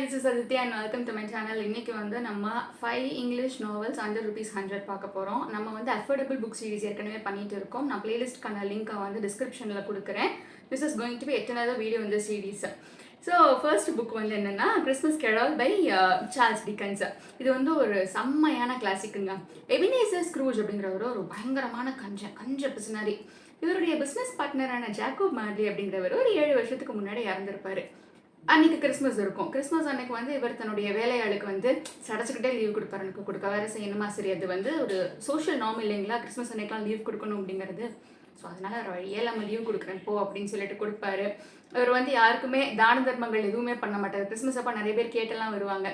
this is Aditi and welcome to my channel. இன்னைக்கு வந்து நம்ம 5 English novels under rupees 100 பார்க்க போறோம். நம்ம வந்து affordable book series ஏற்கனவே பண்ணிட்டு இருக்கோம். நான் playlistக்கான லிங்க் வந்து descriptionல கொடுக்கிறேன். This is going to be yet another video in the series. So first book வந்து என்னன்னா Christmas Carol by Charles Dickens. இது வந்து ஒரு செம்மையான கிளாசிக்குங்க. எபினேசர் ஸ்க்ரூஜ் அப்படிங்கிறவர் ஒரு பயங்கரமான கஞ்ச பிசினாரி. இவருடைய பிசினஸ் பார்ட்னரான ஜாக்கோப் மார்லி அப்படிங்கிறவர் ஒரு 7 வருஷத்துக்கு முன்னாடி இறந்திருப்பாரு. அன்னைக்கு கிறிஸ்மஸ் இருக்கும். கிறிஸ்மஸ் அன்னைக்கு வந்து இவர் தன்னுடைய வேலையாளுக்கு வந்து சடைச்சிக்கிட்டே லீவ் கொடுப்பாரு. எனக்கு கொடுக்க வேற செய்யணுமா, சரி அது வந்து ஒரு சோஷியல் நார்ம் இல்லைங்களா, கிறிஸ்மஸ் அன்னைக்கெலாம் லீவ் கொடுக்கணும் அப்படிங்கிறது. ஸோ அதனால ஒரு வழியே நம்ம லீவ் கொடுக்குறேன் போ அப்படின்னு சொல்லிட்டு கொடுப்பாரு. அவர் வந்து யாருக்குமே தான தர்மங்கள் எதுவுமே பண்ண மாட்டார். கிறிஸ்மஸ் அப்போ நிறைய பேர் கேட்டெல்லாம் வருவாங்க.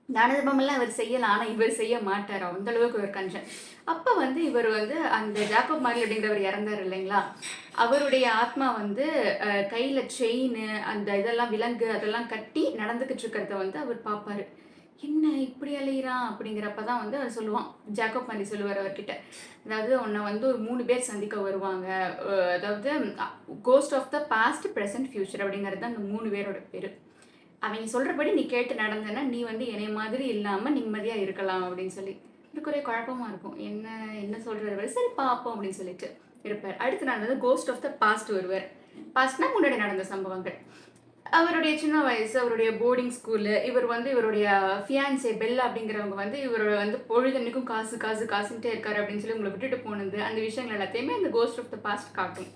தான தர்மமெல்லாம் அவர் செய்யலாம், ஆனால் இவர் செய்ய மாட்டார். அந்த அளவுக்கு ஒரு கஞ்சன். அப்போ வந்து இவர் வந்து அந்த ஜாக்கோப் மார்லி அப்படிங்கிறவர் இறந்தார் இல்லைங்களா, அவருடைய ஆத்மா வந்து கையில் செயின் அந்த இதெல்லாம் விலங்கு அதெல்லாம் கட்டி நடந்துக்கிட்டு இருக்கிறத வந்து அவர் பார்ப்பாரு. என்ன இப்படி அலையிறான் அப்படிங்கிறப்ப தான் வந்து அவர் சொல்லுவான், ஜாக்கோப் மார்லி சொல்லுவார் அவர்கிட்ட, அதாவது உன்னை வந்து ஒரு 3 பேர் சந்திக்க வருவாங்க, அதாவது ghost of the past present future அப்படிங்கிறது தான் அந்த 3 பேரோட பேர். அவங்க சொல்கிறபடி நீ கேட்டு நடந்தேன்னா நீ வந்து என்னை மாதிரி இல்லாமல் நிம்மதியாக இருக்கலாம் அப்படின்னு சொல்லி. எனக்கு ஒரே குழப்பமாக இருக்கும், என்ன சொல்கிறாரு, சரி பார்ப்போம் அப்படின்னு சொல்லிட்டு இருப்பார். அடுத்து நான் வந்து கோஸ்ட் ஆஃப் த பாஸ்ட் வருவார். பாஸ்ட்னா முன்னாடி நடந்த சம்பவங்கள். அவருடைய சின்ன வயசு, அவருடைய போர்டிங் ஸ்கூலு, இவர் வந்து இவருடைய ஃபியான்சே பெல்லா அப்படிங்கிறவங்க வந்து இவரோட வந்து பொழுதன்னைக்கும் காசுன்ட்டே இருக்காரு அப்படின்னு சொல்லி உங்களை விட்டுட்டு போனது, அந்த விஷயங்கள் எல்லாத்தையுமே அந்த கோஸ்ட் ஆஃப் த பாஸ்ட் காட்டும்.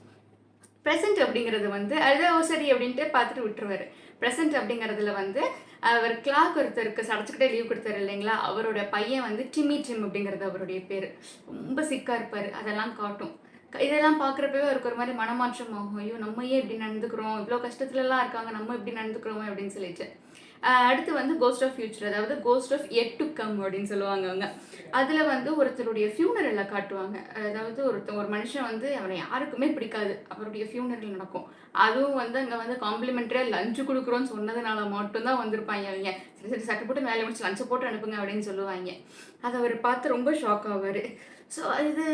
ப்ரெசென்ட் அப்படிங்கிறது வந்து அதுதான் சரி அப்படின்ட்டு பார்த்துட்டு விட்டுருவார். ப்ரெசென்ட் அப்படிங்கிறதுல வந்து அவர் கிளாக் ஒருத்தருக்கு சடைச்சிக்கிட்டே லீவ் கொடுத்தாரு இல்லைங்களா, அவரோட பையன் வந்து டிம் அப்படிங்கிறது அவருடைய பேர். ரொம்ப சிக்காக இருப்பார், அதெல்லாம் காட்டும். இதெல்லாம் பார்க்குறப்பவே அவருக்கு ஒரு மாதிரி மனமாற்றம் ஆகும். ஐயோ நம்ம ஏன் இப்படி நடந்துக்கிறோம், இவ்வளோ கஷ்டத்துலலாம் இருக்காங்க, நம்ம இப்படி நடந்துக்கிறோமே அப்படின்னு சொல்லிட்டு. அடுத்து வந்து கோஸ்ட் ஆஃப் ஃபியூச்சர், அதாவது ghost of yet to come அப்படின்னு சொல்லுவாங்க அவங்க. அதில் வந்து ஒருத்தருடைய ஃபியூனரலில் காட்டுவாங்க. அதாவது ஒரு மனுஷன் வந்து அவனை யாருக்குமே பிடிக்காது, அவருடைய ஃபியூனரல் நடக்கும். அதுவும் வந்து அங்கே வந்து காம்ப்ளிமெண்ட்ரியாக லஞ்சு கொடுக்குறோன்னு சொன்னதுனால மட்டும்தான் வந்திருப்பாங்க அவங்க. சரி சட்டை போட்டு வேலையை முடிச்சு லஞ்சை போட்டு அனுப்புங்க அப்படின்னு சொல்லுவாங்க. அதை அவர் பார்த்து ரொம்ப ஷாக் ஆவார். ஸோ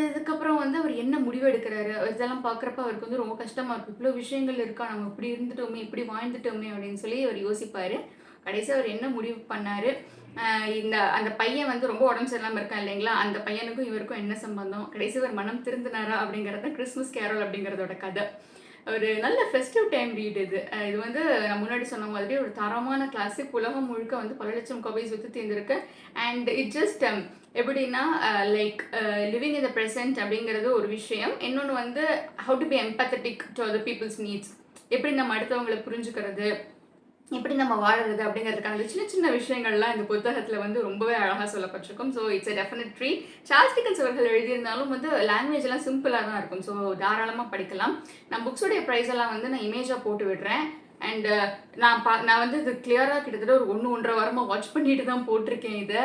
இதுக்கப்புறம் வந்து அவர் என்ன முடிவு எடுக்கிறாரு, இதெல்லாம் பார்க்குறப்ப அவருக்கு வந்து ரொம்ப கஷ்டமாக இருக்கும். இவ்வளோ விஷயங்கள் இருக்கா, நம்ம இப்படி இருந்துட்டோமே, இப்படி வாழ்ந்துட்டோமே அப்படின்னு சொல்லி அவர் யோசிப்பார். கடைசி அவர் என்ன முடிவு பண்ணார், அந்த பையன் வந்து ரொம்ப உடம்பு சரியில்லாமல் இருக்கான் இல்லைங்களா, அந்த பையனுக்கும் இவருக்கும் என்ன சம்பந்தம், கடைசி அவர் மனம் திருந்தினாரா அப்படிங்கிறது கிறிஸ்மஸ் கேரல் அப்படிங்கிறதோட கதை. ஒரு நல்ல ஃபெஸ்டிவ் டைம் ரீட் இது. இது வந்து நான் முன்னாடி சொன்ன மாதிரி ஒரு தரமான கிளாசிக், உலகம் முழுக்க வந்து பல லட்சம் காப்பீஸ் விற்று தீர்ந்துருக்கு. அண்ட் இட் ஜஸ்ட் எப்படின்னா like living in the present அப்படிங்கிறது ஒரு விஷயம். இன்னொன்று வந்து how to be empathetic to other people's needs, எப்படி நம்ம அடுத்தவங்களை புரிஞ்சுக்கிறது, எப்படி நம்ம வாழறது அப்படிங்கிறதுக்கான சின்ன விஷயங்கள்லாம் இந்த புத்தகத்தில் வந்து ரொம்பவே அழகாக சொல்லப்பட்டிருக்கும். So it's a definite tree. Charles Dickens அவர்கள் எழுதியிருந்தாலும் வந்து லாங்குவேஜ் எல்லாம் சிம்பிளாக தான் இருக்கும். ஸோ தாராளமாக படிக்கலாம். நான் புக்ஸோடைய ப்ரைஸ் எல்லாம் வந்து நான் இமேஜாக போட்டு விடுறேன். அண்ட் நான் வந்து இது கிளியராக கிட்டத்தட்ட ஒரு 1.5 வாரமாக வாட்ச் பண்ணிட்டு தான் போட்டிருக்கேன். இதை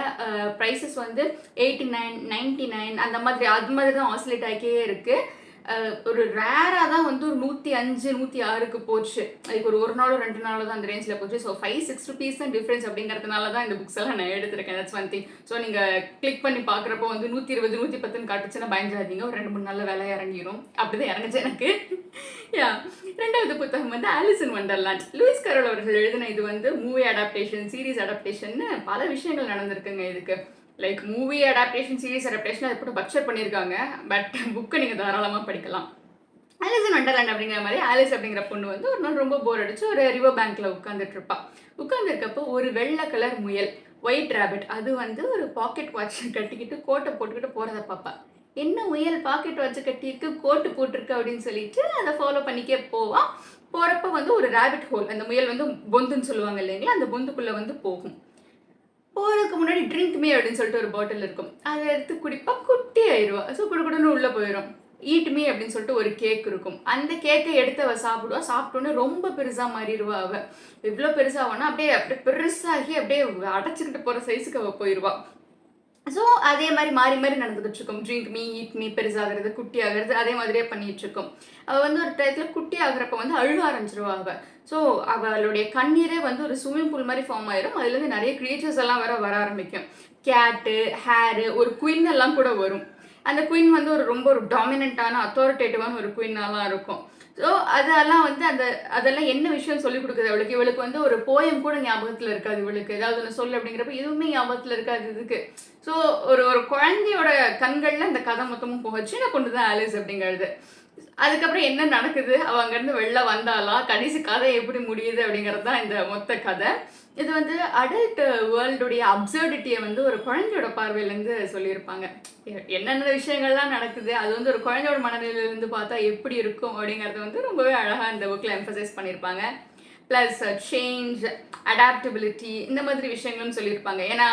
ப்ரைஸஸ் வந்து 89, 99 அந்த மாதிரி அது மாதிரி தான் ஆசிலேட் ஆகியே இருக்குது. ஒரு ரேராக தான் வந்து ஒரு 105, 106க்கு போச்சு. அதுக்கு ஒரு நாளோ 2 நாளோ தான் அந்த ரேஞ்சில் போச்சு. ஸோ 5-6 ருபீஸ் தான் டிஃப்ரென்ஸ் அப்படிங்கிறதுனால தான் இந்த புக்ஸ் எல்லாம் நான் எடுத்துருக்கேன். That's one thing. ஸோ நீங்கள் கிளிக் பண்ணி பார்க்குறப்போ வந்து 120, 110 காட்டுச்சுன்னா பயந்துடாதீங்க, ஒரு 2-3 நாளில் விலை இறங்கிடும். அப்படிதான் இறங்குச்சு எனக்கு. ரெண்டாவது புத்தகம் வந்து ஆலிஸ் இன் வண்டர்லாண்ட். லூயிஸ் கரோல் அவர்கள் எழுதின இது வந்து மூவி அடாப்டேஷன், சீரீஸ் அடாப்டேஷன், பல விஷயங்கள் நடந்திருக்குங்க இதுக்கு. Like movie adaptation, series adaptation அதை போட்டு பட்ஜெட் பண்ணியிருக்காங்க. பட் புக்கை நீங்கள் தாராளமாக படிக்கலாம். ஆலிஸ் இன் வண்டர்லாண்ட் அப்படிங்கிற மாதிரி ஆலிஸ் அப்படிங்கிற பொண்ணு வந்து ஒரு நாள் ரொம்ப போர் அடிச்சு ஒரு ரிவர் பேங்க்கில் உட்காந்துட்ருப்பா. உட்காந்துருக்கப்போ ஒரு வெள்ளை கலர் முயல், ஒயிட் ரேபிட், அது வந்து ஒரு பாக்கெட் வாட்ச் கட்டிக்கிட்டு கோட்டை போட்டுக்கிட்டு போகிறத பார்ப்பா. என்ன முயல் பாக்கெட் வாட்ச் கட்டியிருக்கு, கோட்டு போட்டிருக்கு அப்படின்னு சொல்லிட்டு அதை ஃபாலோ பண்ணிக்கே போவான். போகிறப்ப வந்து ஒரு ரேபிட் ஹோல், அந்த முயல் வந்து பொந்துன்னு சொல்லுவாங்க இல்லைங்களா, அந்த பொந்துக்குள்ளே வந்து போகும். போகிறதுக்கு முன்னாடி ட்ரிங்க் மீ அப்படின்னு சொல்லிட்டு ஒரு பாட்டில் இருக்கும், அதை எடுத்து குடிப்பா, குட்டி ஆயிடுவா. ஸோ குடுக்குடுன்னு உள்ளே போயிடும். ஈட் மீ அப்படின்னு சொல்லிட்டு ஒரு கேக் இருக்கும், அந்த கேக்கை எடுத்து அவள் சாப்பிடுவா. சாப்பிட்டோன்னே ரொம்ப பெருசாக மாறிடுவா. அவள் இவ்வளோ பெருசாகனா அப்படியே பெருசாகி அப்படியே அடைச்சிக்கிட்டு போகிற சைஸுக்கு அவள் போயிடுவா. ஸோ அதே மாதிரி மாறி நடந்துகிட்டு இருக்கும். ட்ரிங்க் மீ, ஈட் மீ, பெருசாகிறது, குட்டி ஆகிறது, அதே மாதிரியே பண்ணிட்டு இருக்கும். அவள் வந்து ஒரு டயத்தில் குட்டி ஆகிறப்ப வந்து அழுக ஆரம்பிச்சிருவா அவள். ஸோ அவளுடைய கண்ணீரே வந்து ஒரு ஸ்விம்மிங் பூல் மாதிரி ஃபார்ம் ஆயிரும். அதுலேருந்து நிறைய கிரியேச்சர்ஸ் எல்லாம் வர ஆரம்பிக்கும். கேட்டு, ஹேரு, ஒரு குயின் எல்லாம் கூட வரும். அந்த குயின் வந்து ரொம்ப ஒரு டாமினண்ட்டான அத்தாரிட்டேட்டிவான ஒரு குயினாலாம் இருக்கும். ஸோ அதெல்லாம் வந்து அதெல்லாம் என்ன விஷயம் சொல்லிக் கொடுக்குது அவளுக்கு? இவளுக்கு வந்து ஒரு போயம் கூட ஞாபகத்தில் இருக்காது. இவளுக்கு ஏதாவது ஒன்று சொல்லு அப்படிங்கிறப்ப எதுவுமே ஞாபகத்தில் இருக்காது இதுக்கு. ஸோ ஒரு ஒரு குழந்தையோட கண்களில் இந்த கதை மொத்தமும் போகச்சு நான் கொண்டு தான் ஆலிஸ் அப்படிங்கிறது. அதுக்கப்புறம் என்ன நடக்குது, அவள் அங்கேருந்து வெளில வந்தாளா, கடைசி கதை எப்படி முடியுது அப்படிங்கிறது தான் இந்த மொத்த கதை. இது வந்து அடல்ட் வேர்ல்டுடைய அப்சர்டிட்டியை வந்து ஒரு குழந்தையோட பார்வையிலேருந்து சொல்லியிருப்பாங்க. என்னென்ன விஷயங்கள்லாம் நடக்குது, அது வந்து ஒரு குழந்தையோட மனநிலையிலேருந்து பார்த்தா எப்படி இருக்கும் அப்படிங்கிறத வந்து ரொம்பவே அழகாக இந்த புக்கில் எம்ஃபசைஸ் பண்ணியிருப்பாங்க. ப்ளஸ் சேஞ்ச், அடாப்டபிலிட்டி இந்த மாதிரி விஷயங்களும் சொல்லியிருப்பாங்க. ஏன்னா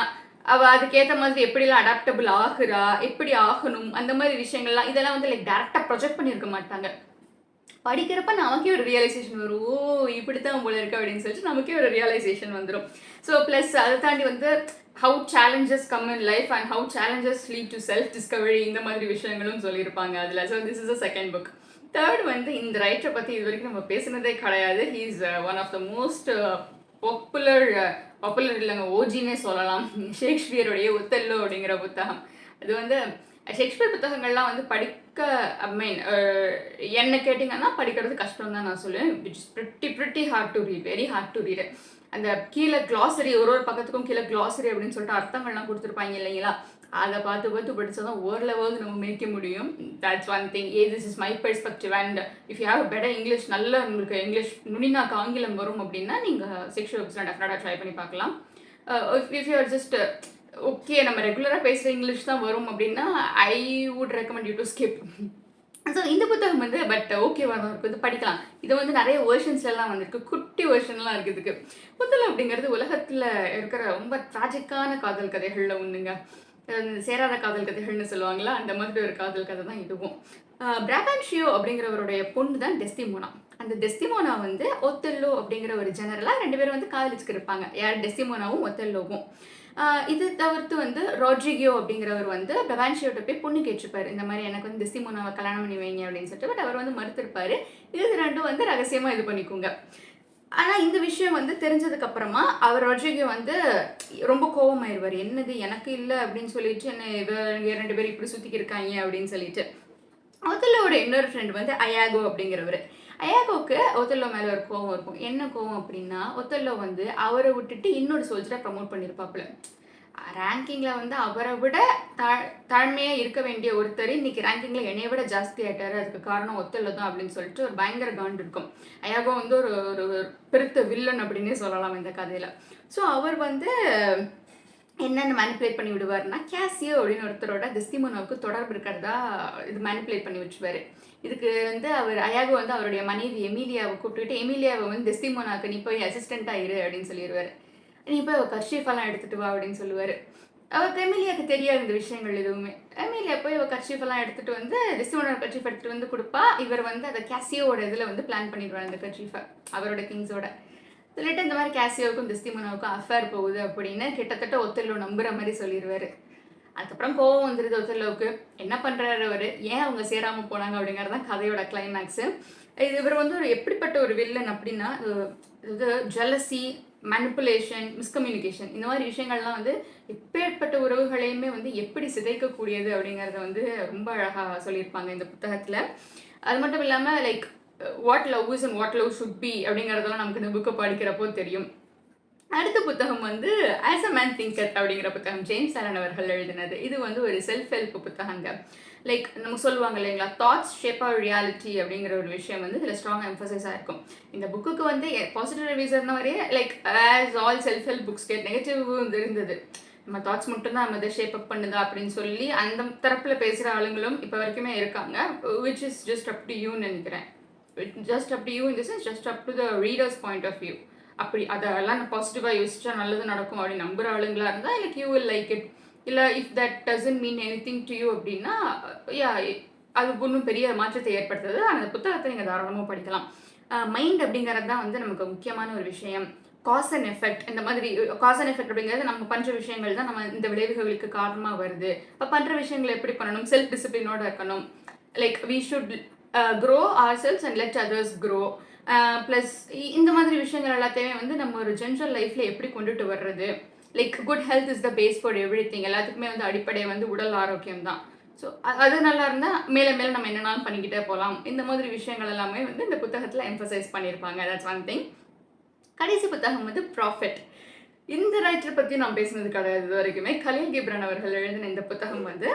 அவள் அதுக்கேற்ற மாதிரி எப்படிலாம் அடாப்டபிள் ஆகுறா, எப்படி ஆகணும், அந்த மாதிரி விஷயங்கள்லாம் இதெல்லாம் வந்து லைக் டேரெக்டாக ப்ரொஜெக்ட் பண்ணியிருக்க மாட்டாங்க. படிக்கிறப்ப நமக்கே ஒரு ரியலைசேஷன் வரும். ஓ இப்படித்தான் போல இருக்கு அப்படின்னு சொல்லிட்டு நமக்கே ஒரு ரியலைசேஷன் வந்துடும். ஸோ ப்ளஸ் அதை தாண்டி வந்து how challenges come in life and how challenges lead to self discovery இந்த மாதிரி விஷயங்களும் சொல்லியிருப்பாங்க அதில். So this is a second book. Third வந்து இந்த ரைட்டரை பற்றி இது வரைக்கும் நம்ம பேசுனதே கிடையாது. He is one of the most popular இல்லைங்க, ஓஜினே சொல்லலாம். ஷேக்ஸ்பியருடைய ஒத்தெல்லோ அப்படிங்கிற புத்தகம். அது வந்து ஷேக்ஸ்பியர் புத்தகங்கள்லாம் வந்து படிக்க ஐ மீன் என்ன கேட்டிங்கன்னா படிக்கிறது கஷ்டம் தான் நான் சொல்லுவேன். Which is pretty hard to read, very hard to read. அந்த கீழே க்ளாசரி ஒரு பக்கத்துக்கும் கீழே க்ளாசரி அப்படின்னு சொல்லிட்டு அர்த்தங்கள்லாம் கொடுத்துருப்பாங்க இல்லைங்களா, அதை பார்த்து படித்தா தான் ஓரளவாவது நம்ம மேய்க்க முடியும். That's one thing. This is my perspective. And if you have better English, நல்ல உங்களுக்கு இங்கிலீஷ் நுனினாக்கு ஆங்கிலம் வரும் அப்படின்னா நீங்கள் ஷேக்ஸ்பியர் புக்ஸ்லாம் டெஃபினட்டாக ட்ரை பண்ணி பார்க்கலாம். If you are just okay நம்ம ரெகுலராக பேசுகிற இங்கிலீஷ் தான் வரும் அப்படின்னா I would recommend you to skip. So இந்த புத்தகம் வந்து பட் ஓகேவா தான் இருக்குது, படிக்கலாம். இது வந்து நிறைய வேர்ஷன்ஸ்லாம் வந்திருக்கு, குட்டி வேர்ஷன்லாம் இருக்குது இதுக்கு. புத்தகம் அப்படிங்கிறது உலகத்தில் இருக்கிற ரொம்ப ட்ராஜிக்கான காதல் கதைகளில் ஒன்றுங்க. சேராத காதல் கதைகள்னு சொல்லுவாங்களா, அந்த மாதிரி ஒரு காதல் கதை தான் இதுவும். பிராபான்ஷியோ அப்படிங்கிறவருடைய பொண்ணு தான் டெஸ்டிமோனா. அந்த டெஸ்டிமோனா வந்து ஒத்தெல்லோ அப்படிங்கிற ஒரு ஜெனரலாக 2 பேரும் வந்து காதலிச்சுக்கு இருப்பாங்க. யார் டெஸ்டிமோனாவும் ஒத்தெல்லோவும். இது தவிர்த்து வந்து ராட்ரிகியோ அப்படிங்கிறவர் வந்து பிராபான்ஷியோட்ட போய் பொண்ணு கேட்டிருப்பாரு. இந்த மாதிரி எனக்கு வந்து டெஸ்டிமோனாவை கல்யாணம் பண்ணி வைங்க அப்படின்னு சொல்லிட்டு. பட் அவர் வந்து மறுத்திருப்பாரு. இது ரெண்டும் வந்து ரகசியமாக இது பண்ணிக்கோங்க. ஆனால் இந்த விஷயம் வந்து தெரிஞ்சதுக்கப்புறமா அவர் ராட்ரிகியோ வந்து ரொம்ப கோபமாயிருவார். என்னது எனக்கு இல்லை அப்படின்னு சொல்லிட்டு என்ன 2 பேரும் இப்படி சுற்றிக்கி இருக்காங்க அப்படின்னு சொல்லிட்டு. ஒத்தெல்லோட இன்னொரு ஃப்ரெண்ட் வந்து அயாகோ அப்படிங்கிறவர். அயாகோவுக்கு ஒத்தெல்லோ மேலே ஒரு கோவம் இருக்கும். என்ன கோவம் அப்படின்னா, ஒத்தெல்லோ வந்து அவரை விட்டுட்டு இன்னொரு சோல்ஜரை ப்ரமோட் பண்ணியிருப்பாப்புல. ரேங்கிங்கில் வந்து அவரை விட தாழ்மையாக இருக்க வேண்டிய ஒருத்தர் இன்னைக்கு ரேங்கிங்கில் என்னைய விட ஜாஸ்தி ஆகிட்டாரு, அதுக்கு காரணம் ஒத்தெல்லோ தான் அப்படின்னு சொல்லிட்டு ஒரு பயங்கர காண்ட் இருக்கும். அயாகோ வந்து ஒரு பெருத்த வில்லன் அப்படின்னே சொல்லலாம் இந்த கதையில். ஸோ அவர் வந்து என்னென்ன மேனிப்புலேட் பண்ணி விடுவார்னா, கேசியோ அப்படின்னு ஒருத்தரோட டெஸ்டிமோனாவுக்கு தொடர்பு இருக்கிறதா இது மேனிப்புலேட் பண்ணி வச்சுருவார். இதுக்கு வந்து அயாகோ வந்து அவருடைய மனைவி எமிலியாவை கூப்பிட்டுக்கிட்டு, எமிலியாவை வந்து டெஸ்டிமோனாவுக்கு நீ போய் அசிஸ்டண்ட்டாக இரு அப்படின்னு சொல்லிடுவார். நீ போய் அவள் கர்ஷீஃபெல்லாம் எடுத்துகிட்டு வா அப்படின்னு சொல்லுவார். அவருக்கு எமிலியாவுக்கு தெரியாது இந்த விஷயங்கள் எதுவுமே. எமிலியா போய் அவள் கர்ஷீஃபெல்லாம் எடுத்துகிட்டு வந்து டெஸ்டிமோனா கர்ஷீஃப் எடுத்துகிட்டு வந்து கொடுப்பா. இவர் வந்து அதை கேசியோட இதில் வந்து பிளான் பண்ணிடுவார் அந்த கர்ஷீஃபை அவரோட திங்ஸோட. சொல்லிட்டு இந்த மாதிரி கேசியோவுக்கும் டெஸ்டிமோனாவுக்கும் அஃபேர் போகுது அப்படின்னு கிட்டத்தட்ட ஒத்தெல்லோ நம்புகிற மாதிரி சொல்லிடுவார். அதுக்கப்புறம் கோவம் வந்துடுது ஒத்தெல்லோவுக்கு. என்ன பண்ணுறாரு அவர், ஏன் அவங்க சேராமல் போனாங்க அப்படிங்கிறது தான் கதையோட கிளைமேக்ஸு. இவர் வந்து ஒரு எப்படிப்பட்ட ஒரு வில்லன் அப்படின்னா, இது ஜெலசி, மேனிப்புலேஷன், மிஸ்கம்யூனிகேஷன் இந்த மாதிரி விஷயங்கள்லாம் வந்து எப்பேற்பட்ட உறவுகளையுமே வந்து எப்படி சிதைக்கக்கூடியது அப்படிங்கிறத வந்து ரொம்ப அழகாக சொல்லியிருப்பாங்க இந்த புத்தகத்தில். அது மட்டும் இல்லாமல் like what love is and what love should be அப்படிங்கிறதெல்லாம் நமக்கு இந்த புக்கை படிக்கிறப்போ தெரியும். அடுத்த புத்தகம் வந்து ஆஸ் அ மேன் திங்கர் அப்படிங்கிற புத்தகம் ஜேம்ஸ் ஆலன் அவர்கள் எழுதினது. இது வந்து ஒரு செல்ஃப் ஹெல்ப் புத்தகங்க. லைக் நம்ம சொல்லுவாங்க இல்லைங்களா, தாட்ஸ் ஷேப் ஆர் ரியாலிட்டி அப்படிங்கிற ஒரு விஷயம் வந்து இதில் ஸ்ட்ராங்காக எம்ஃபசைஸாக இருக்கும். இந்த புக்குக்கு வந்து பாசிட்டிவ் ரிவ்யூஸ் இருந்த மாதிரியே like as all self help books நெகட்டிவும் இருந்தது. நம்ம தாட்ஸ் மட்டும்தான் நம்ம இதை ஷேப் அப் பண்ணுதா அப்படின்னு சொல்லி அந்த தரப்பில் பேசுகிற ஆளுங்களும் இப்போ வரைக்குமே இருக்காங்க. Which is just up to யூன்னு நினைக்கிறேன். Just up to you in the sense just up to the readers point of view. அப்படி அதெல்லாம் பாசிட்டிவாக யோசிச்சா நல்லது நடக்கும் அப்படின்னு நம்புகிற ஆளுங்களாக இருந்தால் like you will like it. இல்லை if that doesn't mean anything to you அப்படின்னா யா அது ஒன்றும் பெரிய மாற்றத்தை ஏற்படுத்துறது. அந்த புத்தகத்தை நீங்கள் தாராளமாக படிக்கலாம். மைண்ட் அப்படிங்கிறது தான் வந்து நமக்கு முக்கியமான ஒரு விஷயம். காஸ் அண்ட் எஃபெக்ட், இந்த மாதிரி காஸ் அண்ட் எஃபெக்ட் அப்படிங்கிறது நம்ம பண்ணுற விஷயங்கள் தான் நம்ம இந்த விளைவுகளுக்கு காரணமாக வருது. இப்போ பண்ணுற விஷயங்களை எப்படி பண்ணணும், செல்ஃப் டிசிப்ளினோட இருக்கணும். Like we should grow ourselves and let others grow. Plus இந்த மாதிரி விஷயங்கள் எல்லாத்தையுமே வந்து நம்ம ஒரு ஜென்ரல் லைஃப்பில் எப்படி கொண்டுட்டு வர்றது. Like good health is the base for everything. எல்லாத்துக்குமே வந்து அடிப்படை வந்து உடல் ஆரோக்கியம் தான். ஸோ அது நல்லா இருந்தால் மேலே மேலே நம்ம என்னென்னாலும் பண்ணிக்கிட்டே போகலாம். இந்த மாதிரி விஷயங்கள் எல்லாமே வந்து இந்த புத்தகத்தில் எம்பசைஸ் பண்ணியிருப்பாங்க. That's one thing. கடைசி புத்தகம் வந்து ப்ராஃபிட். இந்த ரைட்டர் பற்றி நான் பேசினது கிடையாது இது வரைக்குமே. கலீல் கிப்ரான் அவர்கள் எழுதின இந்த புத்தகம் வந்து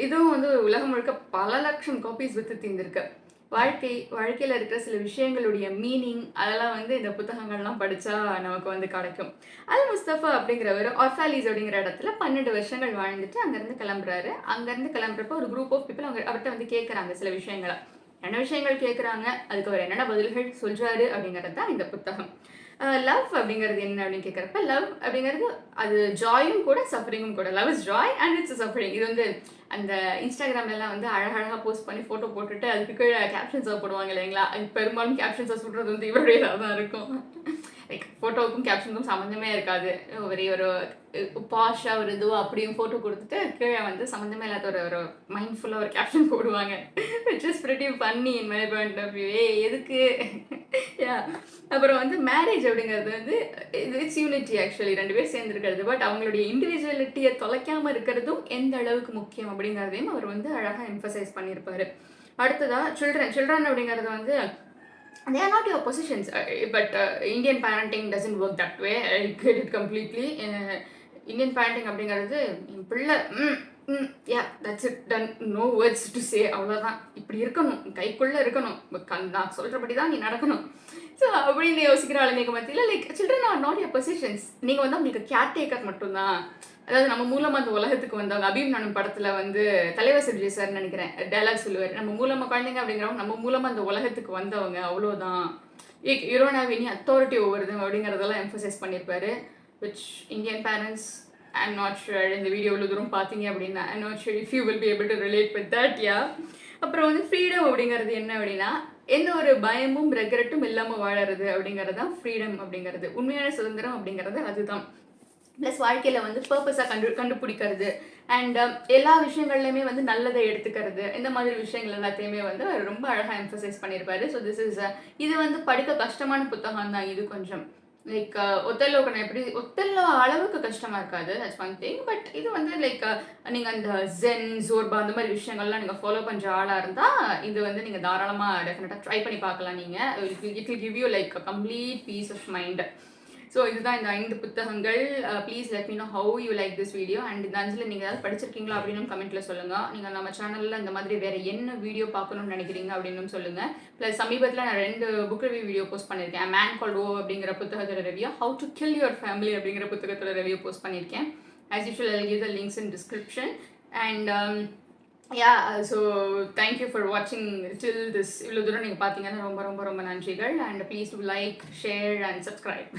இதுவும் வந்து உலகம் முழுக்க பல லட்சம் காப்பீஸ் விற்று தீர்ந்திருக்கு. வாழ்க்கையில் இருக்கிற சில விஷயங்களுடைய மீனிங் அதெல்லாம் வந்து இந்த புத்தகங்கள்லாம் படித்தா நமக்கு வந்து கிடைக்கும். அல் முஸ்தஃபா அப்படிங்கிறவர் ஆர்ஃபாலிஸ் அப்படிங்கிற இடத்துல 12 வருஷங்கள் வாழ்ந்துட்டு அங்கேருந்து கிளம்புறாரு. அங்கேருந்து கிளம்புறப்போ ஒரு குரூப் ஆஃப் பீப்புள் அவர்கிட்ட வந்து கேட்குறாங்க சில விஷயங்களை. என்ன விஷயங்கள் கேட்குறாங்க, அதுக்கு அவர் என்னென்ன பதில்கள் சொல்கிறாரு அப்படிங்கிறது தான் இந்த புத்தகம். லவ் அப்படிங்கிறது என்ன அப்படின்னு கேட்குறப்ப, லவ் அப்படிங்கிறது அது ஜாயும் கூட சஃபரிங்கும் கூட. Love is Joy and it's suffering. இது வந்து அந்த இன்ஸ்டாகிராம்லாம் வந்து அழகழகாக போஸ்ட் பண்ணி ஃபோட்டோ போட்டுட்டு அதுக்கு கீழே கேப்ஷன்ஸாக போடுவாங்க இல்லைங்களா? பெரும்பாலும் கேப்ஷன்ஸாக சொல்கிறது வந்து இவருடைய தான் இருக்கும். லைக் ஃபோட்டோவுக்கும் கேப்ஷனுக்கும் சம்மந்தமே இருக்காது. ஒரே ஒரு பாஷாக ஒரு இதுவோ அப்படியும் ஃபோட்டோ கொடுத்துட்டு கீழே வந்து சம்மந்தமே இல்லாத ஒரு மைண்ட்ஃபுல்லாக ஒரு கேப்ஷன் போடுவாங்க. Which is pretty funny in my point of view. எதுக்கு? யா. அப்புறம் வந்து மேரேஜ் அப்படிங்கிறது வந்து இட்ஸ் யூனிட்டி ஆக்சுவலி 2 பேர் சேர்ந்துருக்கிறது. பட் அவங்களுடைய இண்டிவிஜுவலிட்டியை தொலைக்காமல் இருக்கிறதும் எந்த அளவுக்கு முக்கியம் அப்படிங்கிறதையும் அவர் வந்து அழகாக எம்பசைஸ் பண்ணியிருப்பார். அடுத்ததாக சில்ட்ரன் அப்படிங்கிறது வந்து they are not your possessions, but Indian parenting doesn't work that way. I get it completely. Indian parenting அப்படிங்கிறது என் பிள்ளை yeah that's it, done, no words to say. அவ்வளோதான். இப்படி இருக்கணும், கைக்குள்ளே இருக்கணும், நான் சொல்கிறபடி தான் நீ நடக்கணும். ஸோ அப்படின்னு யோசிக்கிற ஆளுங்களுக்கு மத்தியில் like children are not your positions. நீங்கள் வந்து அவங்களுக்கு கேர்டேக்கர் மட்டும்தான். அதாவது நம்ம மூலமாக அந்த உலகத்துக்கு வந்தவங்க. அபீம் நானும் படத்தில் வந்து தலைவர் விஜய் சார் நினைக்கிறேன் டைலாக் சொல்லுவார், நம்ம மூலமாக குழந்தைங்க அப்படிங்கிறவங்க நம்ம மூலமாக அந்த உலகத்துக்கு வந்தவங்க, அவ்வளோதான். You don't have any authority over them அப்படிங்கிறதெல்லாம் எம்பசைஸ் பண்ணியிருப்பாரு. Which Indian parents I'm not sure இந்த வீடியோ இவ்வளோ தூரம் பார்த்தீங்க அப்படின்னா I'm not sure if you will be able to relate with that. Yeah. அப்புறம் வந்து ஃப்ரீடம் அப்படிங்கிறது என்ன அப்படின்னா எந்த ஒரு பயமும் ரெக்ரெட்டும் இல்லாமல் வாழறது அப்படிங்கிறது தான் ஃப்ரீடம் அப்படிங்கிறது. உண்மையான சுதந்திரம் அப்படிங்கிறது அதுதான். ப்ளஸ் வாழ்க்கையில் வந்து பர்பஸாக கண்டுபிடிக்கிறது அண்ட் எல்லா விஷயங்கள்லையுமே வந்து நல்லதை எடுத்துக்கிறது, இந்த மாதிரி விஷயங்கள் எல்லாத்தையுமே வந்து ரொம்ப அழகாக எம்பசைஸ் பண்ணியிருப்பாரு. ஸோ இது வந்து படிக்க கஷ்டமான புத்தகம் தான். இது கொஞ்சம் லைக் ஒத்தெல்லோக்கு எப்படி ஒத்தெல்லோ அளவுக்கு கஷ்டமாக இருக்காது, தட்ஸ் ஒன் திங். பட் இது வந்து லைக் நீங்கள் அந்த ஜென் ஜோர்பா அந்த மாதிரி விஷயங்கள்லாம் நீங்கள் ஃபாலோ பண்ணுற ஆளாக இருந்தால் இது வந்து நீங்கள் தாராளமாக டெஃபினட்டாக ட்ரை பண்ணி பார்க்கலாம். நீங்கள் it will give you like a complete peace of mind. So இதுதான் இந்த 5 புத்தகங்கள். Please let me know how you like this video. And இந்த 5ல் நீங்கள் ஏதாவது படிச்சிருக்கீங்களா அப்படின்னு கமெண்ட்டில் சொல்லுங்கள். நீங்கள் நம்ம சேனலில் இந்த மாதிரி வேறு என்ன வீடியோ பார்க்கணும்னு நினைக்கிறீங்க அப்படின்னு சொல்லுங்கள். ப்ளஸ் சமீபத்தில் நான் 2 புக் ரிவ்யூ வீடியோ போஸ்ட் பண்ணியிருக்கேன். மேன் கால்ட் ஓ அப்படிங்கிற புத்தகத்தோட review, how to kill your family அப்படிங்கிற புத்தகத்தோட ரிவ்யூ போஸ்ட் பண்ணியிருக்கேன். As usual I give the links in description. And yeah, so thank you for watching till this. இவ்வளோ தூரம் நீங்கள் பார்த்தீங்கன்னா ரொம்ப ரொம்ப ரொம்ப நன்றிகள். And please to like, share and subscribe.